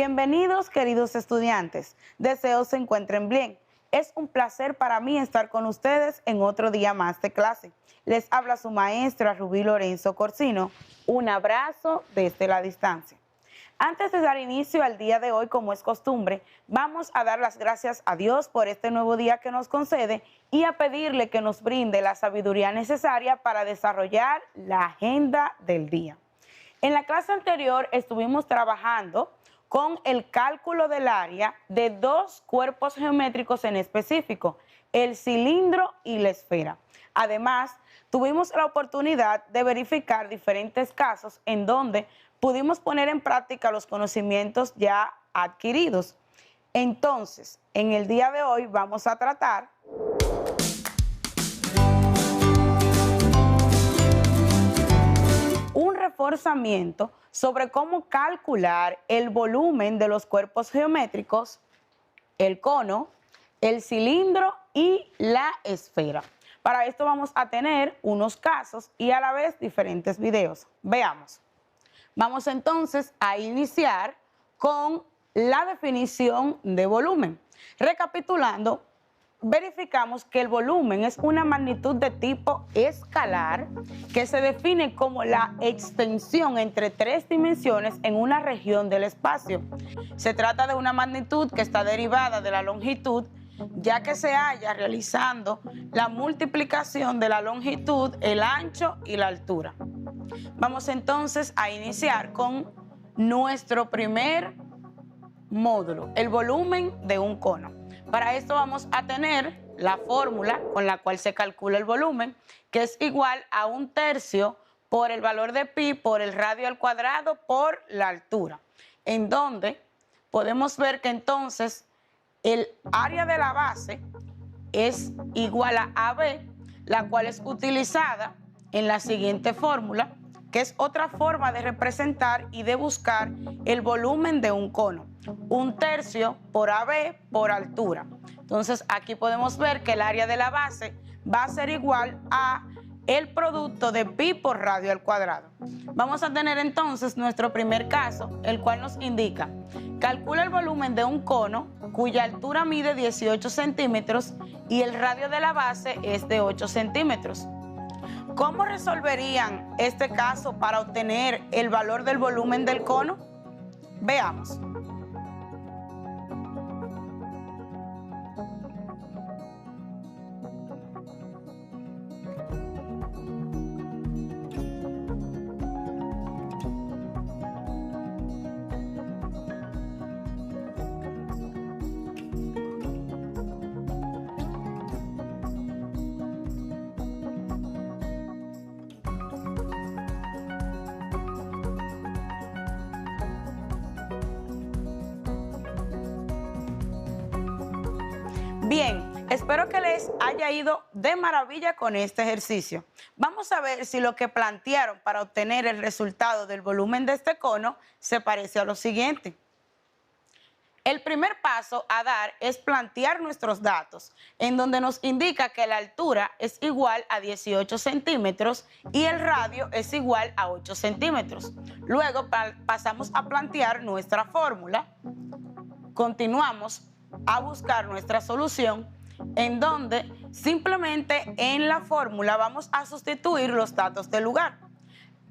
Bienvenidos, queridos estudiantes. Deseo se encuentren bien. Es un placer para mí estar con ustedes en otro día más de clase. Les habla su maestra Rubí Lorenzo Corsino. Un abrazo desde la distancia. Antes de dar inicio al día de hoy, como es costumbre, vamos a dar las gracias a Dios por este nuevo día que nos concede y a pedirle que nos brinde la sabiduría necesaria para desarrollar la agenda del día. En la clase anterior estuvimos trabajando con el cálculo del área de dos cuerpos geométricos en específico, el cilindro y la esfera. Además, tuvimos la oportunidad de verificar diferentes casos en donde pudimos poner en práctica los conocimientos ya adquiridos. Entonces, en el día de hoy vamos a tratar un reforzamiento sobre cómo calcular el volumen de los cuerpos geométricos, el cono, el cilindro y la esfera. Para esto vamos a tener unos casos y a la vez diferentes videos. Veamos. Vamos entonces a iniciar con la definición de volumen. Recapitulando, verificamos que el volumen es una magnitud de tipo escalar que se define como la extensión entre tres dimensiones en una región del espacio. Se trata de una magnitud que está derivada de la longitud, ya que se halla realizando la multiplicación de la longitud, el ancho y la altura. Vamos entonces a iniciar con nuestro primer módulo, el volumen de un cono. Para esto vamos a tener la fórmula con la cual se calcula el volumen, que es igual a 1/3 por el valor de pi por el radio al cuadrado por la altura, en donde podemos ver que entonces el área de la base es igual a AB, la cual es utilizada en la siguiente fórmula, que es otra forma de representar y de buscar el volumen de un cono. 1/3 por AB por altura. Entonces aquí podemos ver que el área de la base va a ser igual a el producto de pi por radio al cuadrado. Vamos a tener entonces nuestro primer caso, el cual nos indica: calcula el volumen de un cono cuya altura mide 18 centímetros y el radio de la base es de 8 centímetros. ¿Cómo resolverían este caso para obtener el valor del volumen del cono? Veamos. Bien, espero que les haya ido de maravilla con este ejercicio. Vamos a ver si lo que plantearon para obtener el resultado del volumen de este cono se parece a lo siguiente. El primer paso a dar es plantear nuestros datos, en donde nos indica que la altura es igual a 18 centímetros y el radio es igual a 8 centímetros. Luego pasamos a plantear nuestra fórmula. Continuamos a buscar nuestra solución, en donde simplemente en la fórmula vamos a sustituir los datos del lugar.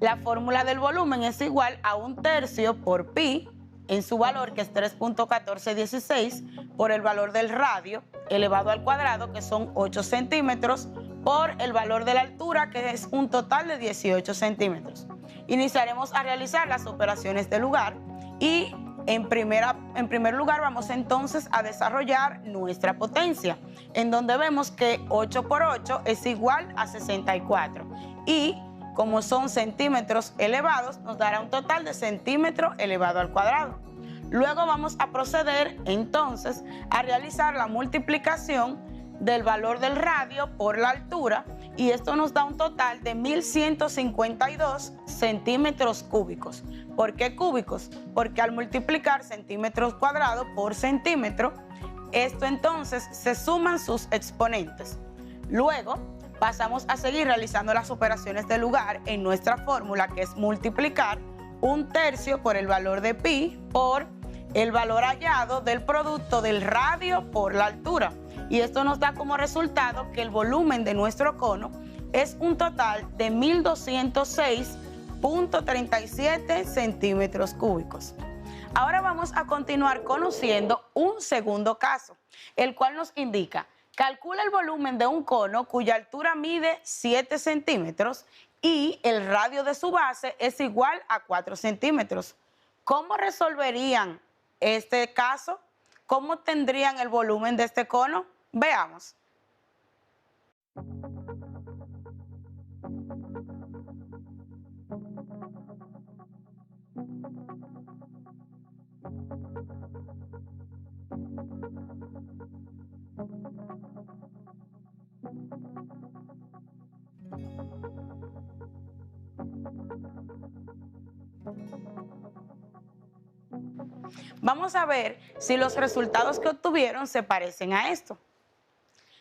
La fórmula del volumen es igual a 1/3 por pi en su valor, que es 3.1416, por el valor del radio elevado al cuadrado, que son 8 centímetros, por el valor de la altura, que es un total de 18 centímetros. Iniciaremos a realizar las operaciones del lugar y en primer lugar vamos entonces a desarrollar nuestra potencia, en donde vemos que 8 por 8 es igual a 64 y como son centímetros elevados nos dará un total de centímetro elevado al cuadrado. Luego vamos a proceder entonces a realizar la multiplicación del valor del radio por la altura y esto nos da un total de 1152 centímetros cúbicos. ¿Por qué cúbicos? Porque al multiplicar centímetros cuadrados por centímetro, esto entonces se suman sus exponentes. Luego pasamos a seguir realizando las operaciones de lugar en nuestra fórmula, que es multiplicar 1/3 por el valor de pi por el valor hallado del producto del radio por la altura. Y esto nos da como resultado que el volumen de nuestro cono es un total de 1.206.37 centímetros cúbicos. Ahora vamos a continuar conociendo un segundo caso, el cual nos indica: calcula el volumen de un cono cuya altura mide 7 centímetros y el radio de su base es igual a 4 centímetros. ¿Cómo resolverían este caso? ¿Cómo tendrían el volumen de este cono? Veamos. Vamos a ver si los resultados que obtuvieron se parecen a esto.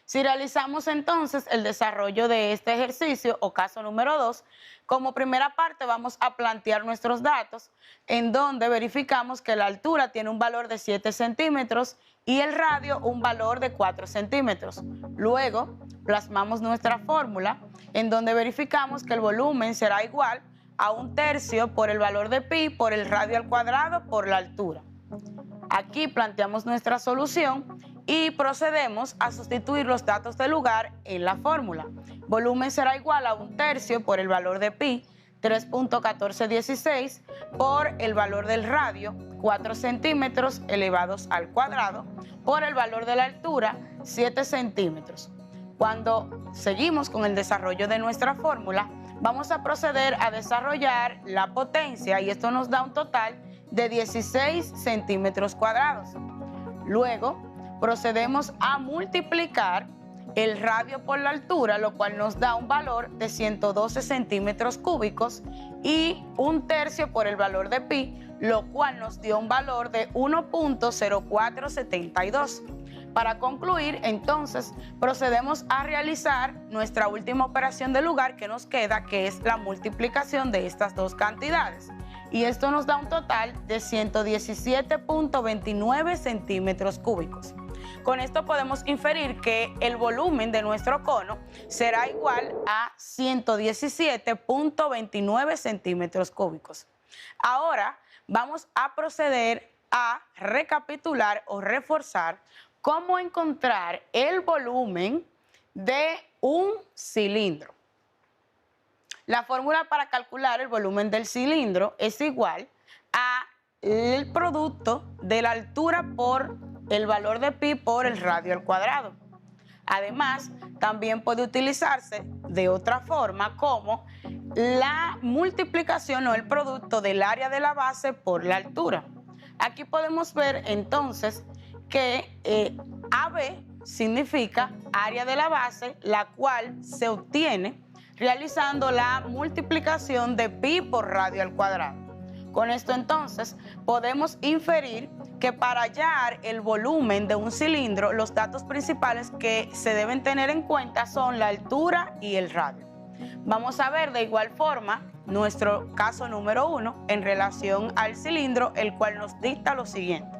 Si realizamos entonces el desarrollo de este ejercicio o caso número 2, como primera parte vamos a plantear nuestros datos, en donde verificamos que la altura tiene un valor de 7 centímetros y el radio un valor de 4 centímetros. Luego plasmamos nuestra fórmula, en donde verificamos que el volumen será igual a 1/3 por el valor de pi por el radio al cuadrado por la altura. Aquí planteamos nuestra solución y procedemos a sustituir los datos del lugar en la fórmula. Volumen será igual a 1/3 por el valor de pi, 3.1416, por el valor del radio, 4 centímetros elevados al cuadrado, por el valor de la altura, 7 centímetros. Cuando seguimos con el desarrollo de nuestra fórmula, vamos a proceder a desarrollar la potencia y esto nos da un total de 16 centímetros cuadrados. Luego procedemos a multiplicar el radio por la altura, lo cual nos da un valor de 112 centímetros cúbicos y 1/3 por el valor de pi, lo cual nos dio un valor de 1.0472. Para concluir, entonces, procedemos a realizar nuestra última operación del lugar que nos queda, que es la multiplicación de estas dos cantidades. Y esto nos da un total de 117.29 centímetros cúbicos. Con esto podemos inferir que el volumen de nuestro cono será igual a 117.29 centímetros cúbicos. Ahora vamos a proceder a recapitular o reforzar cómo encontrar el volumen de un cilindro. La fórmula para calcular el volumen del cilindro es igual a el producto de la altura por el valor de pi por el radio al cuadrado. Además, también puede utilizarse de otra forma como la multiplicación o el producto del área de la base por la altura. Aquí podemos ver entonces que AB significa área de la base, la cual se obtiene realizando la multiplicación de pi por radio al cuadrado. Con esto entonces podemos inferir que para hallar el volumen de un cilindro, los datos principales que se deben tener en cuenta son la altura y el radio. Vamos a ver de igual forma nuestro caso número 1 en relación al cilindro, el cual nos dicta lo siguiente.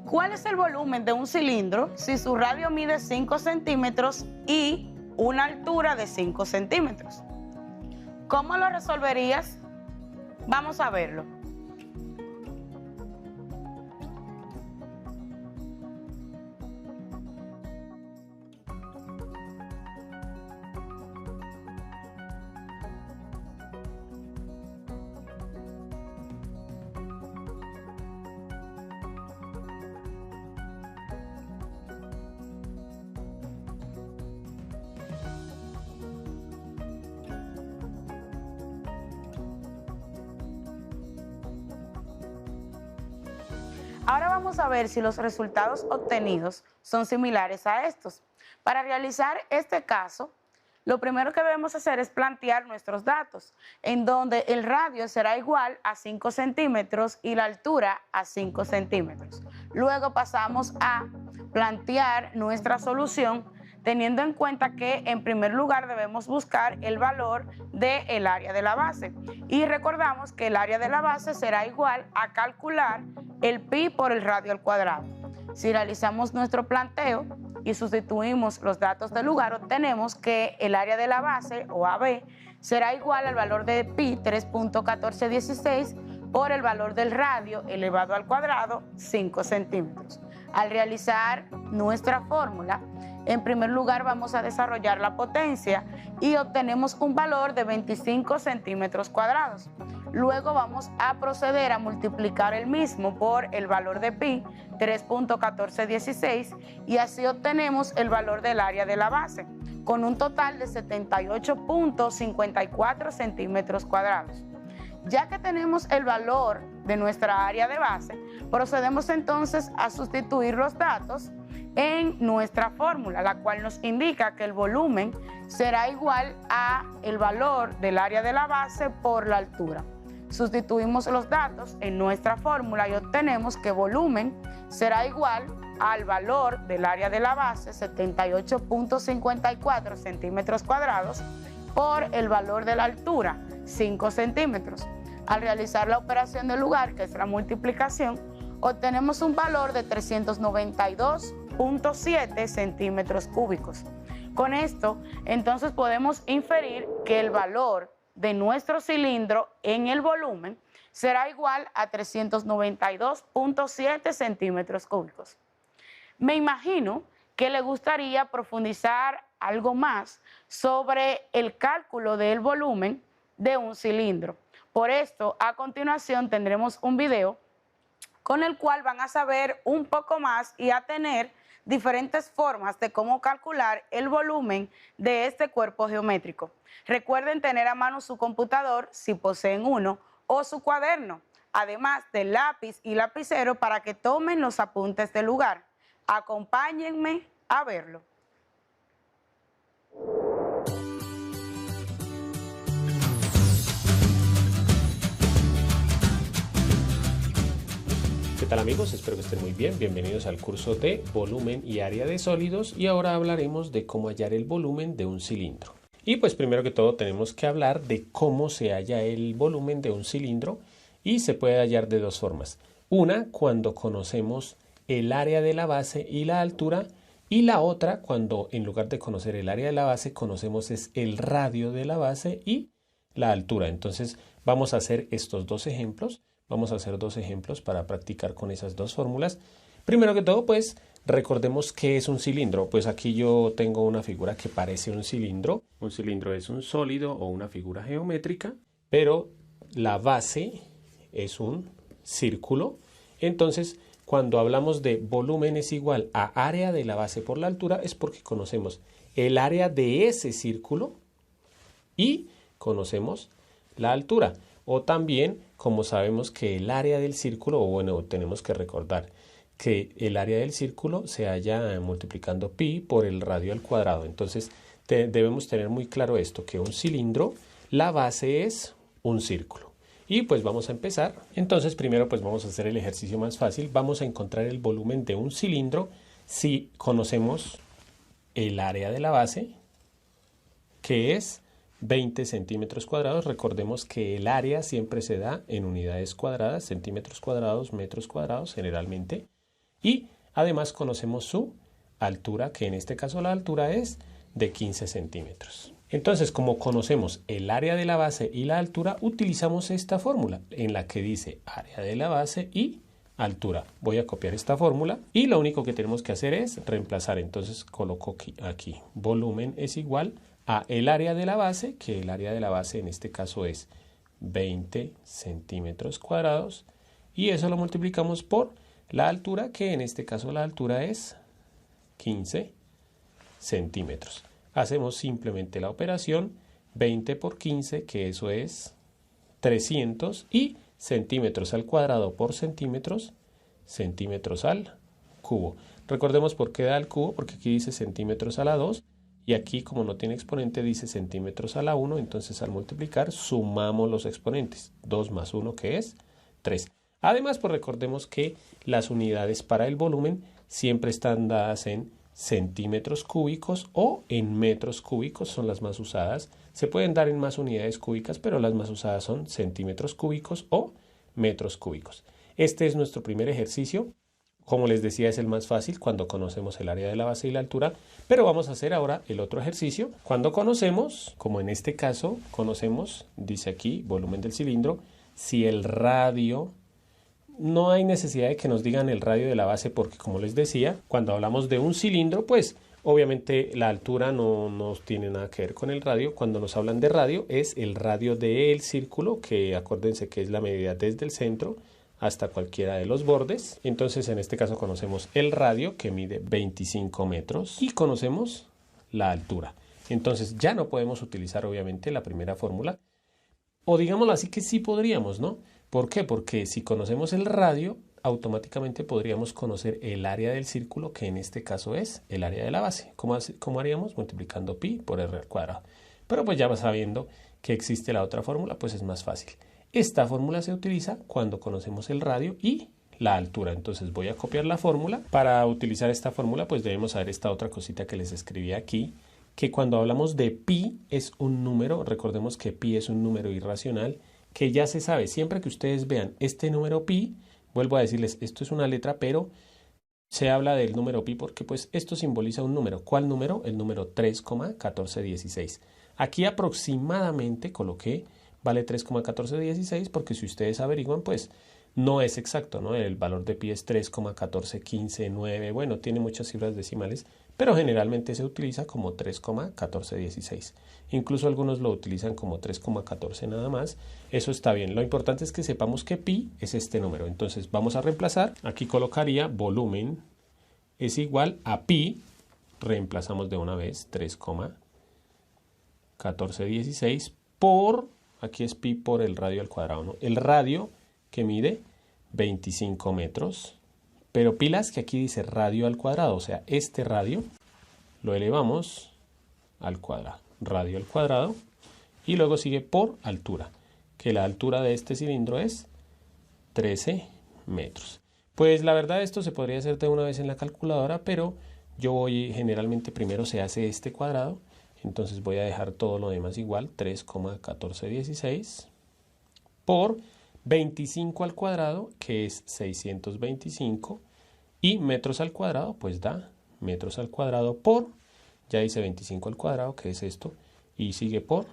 ¿Cuál es el volumen de un cilindro si su radio mide 5 centímetros y una altura de 5 centímetros? ¿Cómo lo resolverías? Vamos a verlo. Ahora vamos a ver si los resultados obtenidos son similares a estos. Para realizar este caso, lo primero que debemos hacer es plantear nuestros datos, en donde el radio será igual a 5 centímetros y la altura a 5 centímetros. Luego pasamos a plantear nuestra solución, teniendo en cuenta que en primer lugar debemos buscar el valor del área de la base. Y recordamos que el área de la base será igual a calcular el pi por el radio al cuadrado. Si realizamos nuestro planteo y sustituimos los datos del lugar, obtenemos que el área de la base, o AB, será igual al valor de pi 3.1416 por el valor del radio elevado al cuadrado 5 centímetros. Al realizar nuestra fórmula, en primer lugar vamos a desarrollar la potencia y obtenemos un valor de 25 centímetros cuadrados. Luego vamos a proceder a multiplicar el mismo por el valor de pi, 3.1416, y así obtenemos el valor del área de la base, con un total de 78.54 centímetros cuadrados. Ya que tenemos el valor de nuestra área de base, procedemos entonces a sustituir los datos en nuestra fórmula, la cual nos indica que el volumen será igual a el valor del área de la base por la altura. Sustituimos los datos en nuestra fórmula y obtenemos que volumen será igual al valor del área de la base, 78.54 centímetros cuadrados, por el valor de la altura, 5 centímetros. Al realizar la operación del lugar, que es la multiplicación, obtenemos un valor de 392.7 centímetros cúbicos. Con esto, entonces podemos inferir que el valor de nuestro cilindro en el volumen será igual a 392.7 centímetros cúbicos. Me imagino que le gustaría profundizar algo más sobre el cálculo del volumen de un cilindro. Por esto, a continuación tendremos un video con el cual van a saber un poco más y a tener diferentes formas de cómo calcular el volumen de este cuerpo geométrico. Recuerden tener a mano su computador, si poseen uno, o su cuaderno, además del lápiz y lapicero para que tomen los apuntes del lugar. Acompáñenme a verlo. ¿Qué tal amigos? Espero que estén muy bien. Bienvenidos al curso de volumen y área de sólidos y ahora hablaremos de cómo hallar el volumen de un cilindro. Y pues primero que todo tenemos que hablar de cómo se halla el volumen de un cilindro y se puede hallar de dos formas. Una, cuando conocemos el área de la base y la altura, y la otra cuando en lugar de conocer el área de la base conocemos es el radio de la base y la altura. Entonces vamos a hacer estos dos ejemplos. Vamos a hacer dos ejemplos para practicar con esas dos fórmulas. Primero que todo, pues, recordemos qué es un cilindro. Pues aquí yo tengo una figura que parece un cilindro. Un cilindro es un sólido o una figura geométrica, pero la base es un círculo. Entonces, cuando hablamos de volumen es igual a área de la base por la altura, es porque conocemos el área de ese círculo y conocemos la altura. O también, como sabemos que el área del círculo, o bueno, tenemos que recordar que el área del círculo se halla multiplicando pi por el radio al cuadrado. Entonces, debemos tener muy claro esto, que un cilindro, la base es un círculo. Y pues vamos a empezar. Entonces, primero pues vamos a hacer el ejercicio más fácil. Vamos a encontrar el volumen de un cilindro si conocemos el área de la base, que es 20 centímetros cuadrados. Recordemos que el área siempre se da en unidades cuadradas, centímetros cuadrados, metros cuadrados generalmente. Y además conocemos su altura, que en este caso la altura es de 15 centímetros. Entonces, como conocemos el área de la base y la altura, utilizamos esta fórmula en la que dice área de la base y altura. Voy a copiar esta fórmula y lo único que tenemos que hacer es reemplazar. Entonces coloco aquí volumen es igual a el área de la base, que el área de la base en este caso es 20 centímetros cuadrados, y eso lo multiplicamos por la altura, que en este caso la altura es 15 centímetros. Hacemos simplemente la operación 20 por 15, que eso es 300, y centímetros al cuadrado por centímetros, centímetros al cubo. Recordemos por qué da al cubo, porque aquí dice centímetros a la 2, y aquí como no tiene exponente dice centímetros a la 1, entonces al multiplicar sumamos los exponentes, 2 más 1 que es 3. Además, pues recordemos que las unidades para el volumen siempre están dadas en centímetros cúbicos o en metros cúbicos, son las más usadas. Se pueden dar en más unidades cúbicas, pero las más usadas son centímetros cúbicos o metros cúbicos. Este es nuestro primer ejercicio. Como les decía, es el más fácil cuando conocemos el área de la base y la altura, pero vamos a hacer ahora el otro ejercicio. Cuando conocemos, como en este caso, conocemos, dice aquí, volumen del cilindro, si el radio, no hay necesidad de que nos digan el radio de la base porque, como les decía, cuando hablamos de un cilindro, pues obviamente la altura no tiene nada que ver con el radio. Cuando nos hablan de radio, es el radio del círculo, que acuérdense que es la medida desde el centro hasta cualquiera de los bordes. Entonces en este caso conocemos el radio, que mide 25 metros, y conocemos la altura. Entonces ya no podemos utilizar obviamente la primera fórmula, o digámoslo así que sí podríamos, ¿no? ¿Por qué? Porque si conocemos el radio, automáticamente podríamos conocer el área del círculo, que en este caso es el área de la base. ¿Cómo haríamos? Multiplicando pi por r al cuadrado. Pero pues ya sabiendo que existe la otra fórmula, pues es más fácil. Esta fórmula se utiliza cuando conocemos el radio y la altura. Entonces voy a copiar la fórmula. Para utilizar esta fórmula, pues debemos saber esta otra cosita que les escribí aquí, que cuando hablamos de pi es un número. Recordemos que pi es un número irracional, que ya se sabe. Siempre que ustedes vean este número pi, vuelvo a decirles, esto es una letra, pero se habla del número pi porque pues esto simboliza un número. ¿Cuál número? El número 3,1416. Aquí aproximadamente coloqué vale 3,1416 porque si ustedes averiguan, pues no es exacto, ¿no? El valor de pi es 3,14159. Bueno, tiene muchas cifras decimales, pero generalmente se utiliza como 3,1416. Incluso algunos lo utilizan como 3,14 nada más. Eso está bien. Lo importante es que sepamos que pi es este número. Entonces vamos a reemplazar. Aquí colocaría volumen es igual a pi. Reemplazamos de una vez 3,1416 por, aquí es pi por el radio al cuadrado, ¿no? El radio que mide 25 metros, pero pilas que aquí dice radio al cuadrado, o sea, este radio lo elevamos al cuadrado, radio al cuadrado, y luego sigue por altura, que la altura de este cilindro es 13 metros. Pues la verdad esto se podría hacer de una vez en la calculadora, pero generalmente primero se hace este cuadrado. Entonces voy a dejar todo lo demás igual, 3,1416 por 25 al cuadrado, que es 625, y metros al cuadrado, pues da metros al cuadrado por, ya hice 25 al cuadrado, que es esto, y sigue por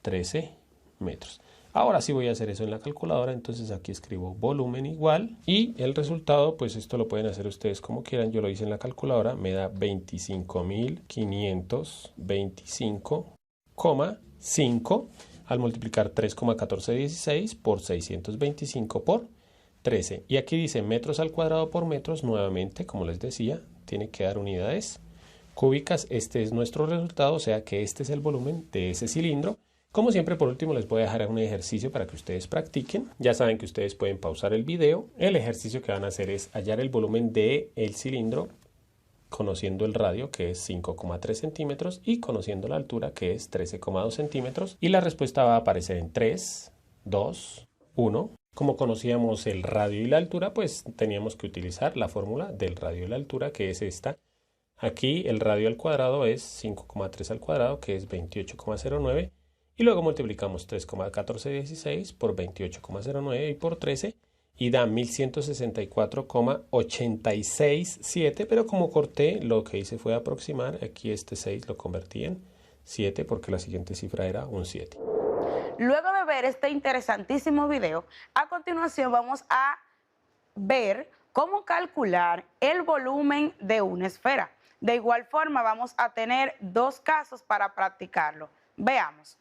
13 metros. Ahora sí voy a hacer eso en la calculadora, entonces aquí escribo volumen igual, y el resultado, pues esto lo pueden hacer ustedes como quieran, yo lo hice en la calculadora, me da 25.525,5 al multiplicar 3,1416 por 625 por 13. Y aquí dice metros al cuadrado por metros, nuevamente, como les decía, tiene que dar unidades cúbicas. Este es nuestro resultado, o sea que este es el volumen de ese cilindro. Como siempre, por último, les voy a dejar un ejercicio para que ustedes practiquen. Ya saben que ustedes pueden pausar el video. El ejercicio que van a hacer es hallar el volumen del cilindro conociendo el radio, que es 5,3 centímetros, y conociendo la altura, que es 13,2 centímetros. Y la respuesta va a aparecer en 3, 2, 1. Como conocíamos el radio y la altura, pues teníamos que utilizar la fórmula del radio y la altura, que es esta. Aquí el radio al cuadrado es 5,3 al cuadrado, que es 28,09. Y luego multiplicamos 3,1416 por 28,09 y por 13 y da 1164,867, pero como corté, lo que hice fue aproximar. Aquí este 6 lo convertí en 7 porque la siguiente cifra era un 7. Luego de ver este interesantísimo video, a continuación vamos a ver cómo calcular el volumen de una esfera. De igual forma vamos a tener dos casos para practicarlo. Veamos.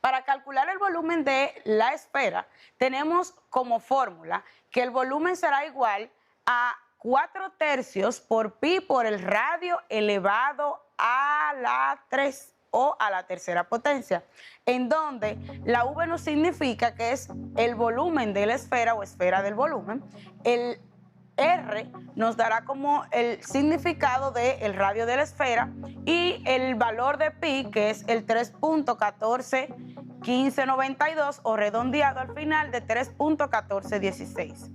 Para calcular el volumen de la esfera, tenemos como fórmula que el volumen será igual a 4/3 por pi por el radio elevado a la 3 o a la tercera potencia, en donde la V nos significa que es el volumen de la esfera o esfera del volumen. El R nos dará como el significado del radio de la esfera y el valor de pi, que es el 3.141592 o redondeado al final de 3.1416.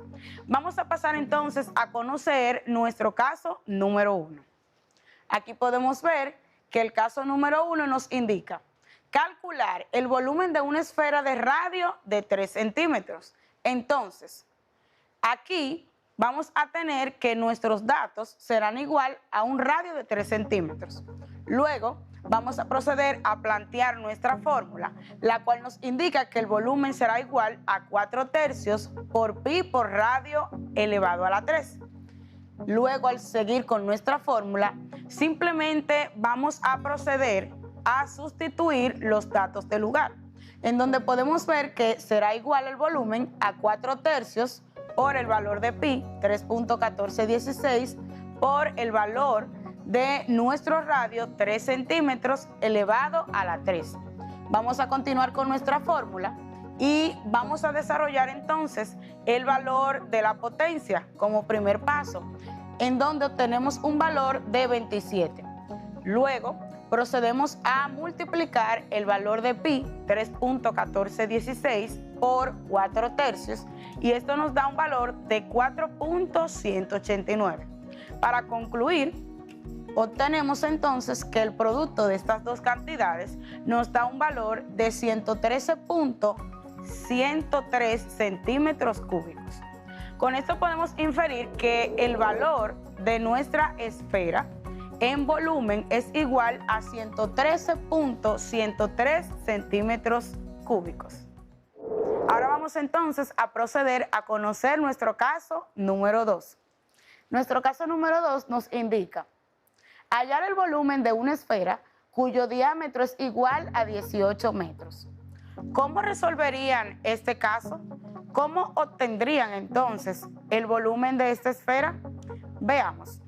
Vamos a pasar entonces a conocer nuestro caso número 1. Aquí podemos ver que el caso número 1 nos indica calcular el volumen de una esfera de radio de 3 centímetros. Entonces, aquí vamos a tener que nuestros datos serán igual a un radio de 3 centímetros. Luego, vamos a proceder a plantear nuestra fórmula, la cual nos indica que el volumen será igual a 4/3 por pi por radio elevado a la 3. Luego, al seguir con nuestra fórmula, simplemente vamos a proceder a sustituir los datos del lugar, en donde podemos ver que será igual el volumen a 4/3 por el valor de pi, 3.1416, por el valor de nuestro radio, 3 centímetros elevado a la 3. Vamos a continuar con nuestra fórmula y vamos a desarrollar entonces el valor de la potencia como primer paso, en donde obtenemos un valor de 27. Luego procedemos a multiplicar el valor de pi, 3.1416, por 4/3, y esto nos da un valor de 4.189. Para concluir, obtenemos entonces que el producto de estas dos cantidades nos da un valor de 113.103 centímetros cúbicos. Con esto podemos inferir que el valor de nuestra esfera en volumen es igual a 113.103 centímetros cúbicos. Ahora vamos entonces a proceder a conocer nuestro caso número 2. Nuestro caso número 2 nos indica hallar el volumen de una esfera cuyo diámetro es igual a 18 metros. ¿Cómo resolverían este caso? ¿Cómo obtendrían entonces el volumen de esta esfera? Veamos.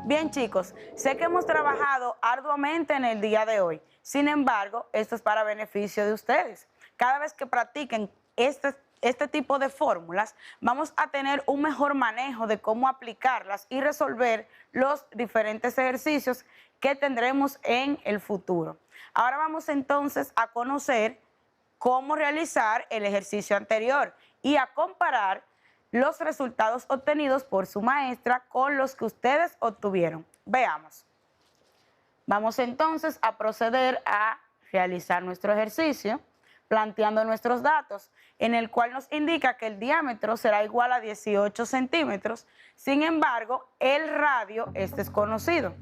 Bien, chicos, sé que hemos trabajado arduamente en el día de hoy. Sin embargo, esto es para beneficio de ustedes. Cada vez que practiquen este tipo de fórmulas, vamos a tener un mejor manejo de cómo aplicarlas y resolver los diferentes ejercicios que tendremos en el futuro. Ahora vamos entonces a conocer cómo realizar el ejercicio anterior y a comparar los resultados obtenidos por su maestra con los que ustedes obtuvieron. Veamos. Vamos entonces a proceder a realizar nuestro ejercicio planteando nuestros datos, en el cual nos indica que el diámetro será igual a 18 centímetros. Sin embargo, el radio es desconocido.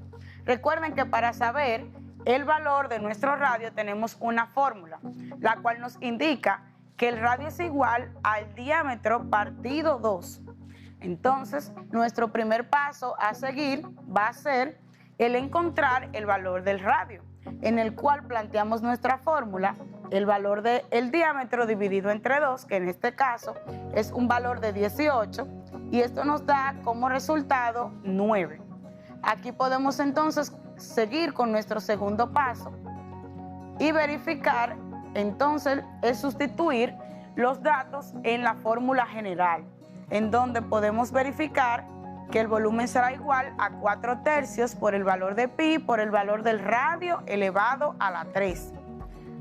Recuerden que para saber el valor de nuestro radio tenemos una fórmula, la cual nos indica que el radio es igual al diámetro partido 2. Entonces, nuestro primer paso a seguir va a ser el encontrar el valor del radio, en el cual planteamos nuestra fórmula, el valor del diámetro dividido entre 2, que en este caso es un valor de 18, y esto nos da como resultado 9. Aquí podemos entonces seguir con nuestro segundo paso y verificar. Entonces, es sustituir los datos en la fórmula general, en donde podemos verificar que el volumen será igual a 4/3 por el valor de pi por el valor del radio elevado a la 3.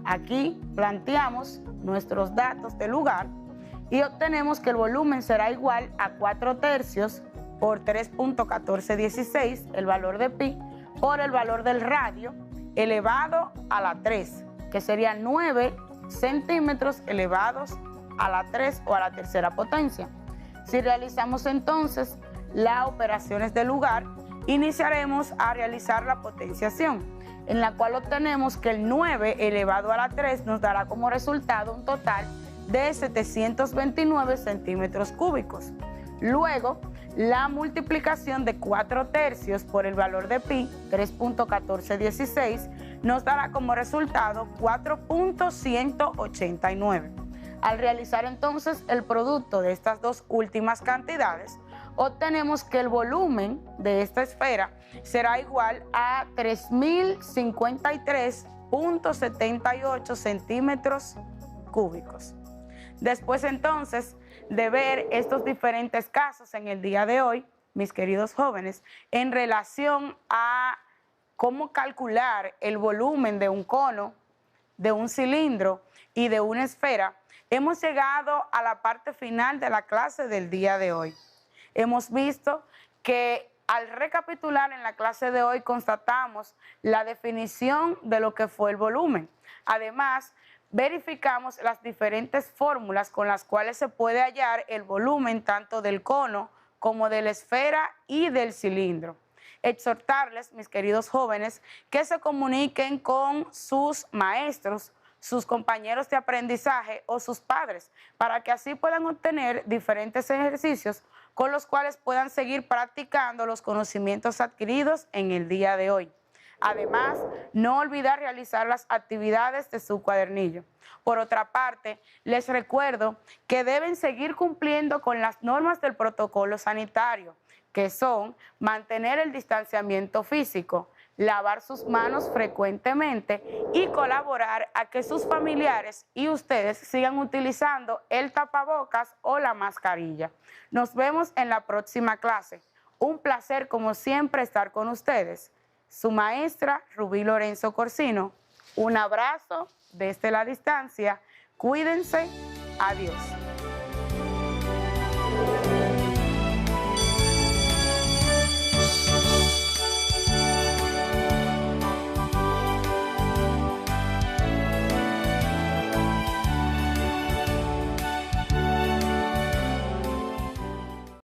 Aquí planteamos nuestros datos del lugar y obtenemos que el volumen será igual a 4/3 por 3.1416, el valor de pi, por el valor del radio elevado a la 3, que serían 9 centímetros elevados a la 3 o a la tercera potencia. Si realizamos entonces las operaciones del lugar, iniciaremos a realizar la potenciación, en la cual obtenemos que el 9 elevado a la 3 nos dará como resultado un total de 729 centímetros cúbicos. Luego, la multiplicación de 4/3 por el valor de pi, 3.1416, nos dará como resultado 4.189. Al realizar entonces el producto de estas dos últimas cantidades, obtenemos que el volumen de esta esfera será igual a 3053.78 centímetros cúbicos. Después entonces de ver estos diferentes casos en el día de hoy, mis queridos jóvenes, en relación a cómo calcular el volumen de un cono, de un cilindro y de una esfera, hemos llegado a la parte final de la clase del día de hoy. Hemos visto que al recapitular en la clase de hoy constatamos la definición de lo que fue el volumen. Además, verificamos las diferentes fórmulas con las cuales se puede hallar el volumen tanto del cono como de la esfera y del cilindro. Exhortarles, mis queridos jóvenes, que se comuniquen con sus maestros, sus compañeros de aprendizaje o sus padres, para que así puedan obtener diferentes ejercicios con los cuales puedan seguir practicando los conocimientos adquiridos en el día de hoy. Además, no olvidar realizar las actividades de su cuadernillo. Por otra parte, les recuerdo que deben seguir cumpliendo con las normas del protocolo sanitario, que son mantener el distanciamiento físico, lavar sus manos frecuentemente y colaborar a que sus familiares y ustedes sigan utilizando el tapabocas o la mascarilla. Nos vemos en la próxima clase. Un placer, como siempre, estar con ustedes. Su maestra, Rubí Lorenzo Corsino. Un abrazo desde la distancia. Cuídense. Adiós.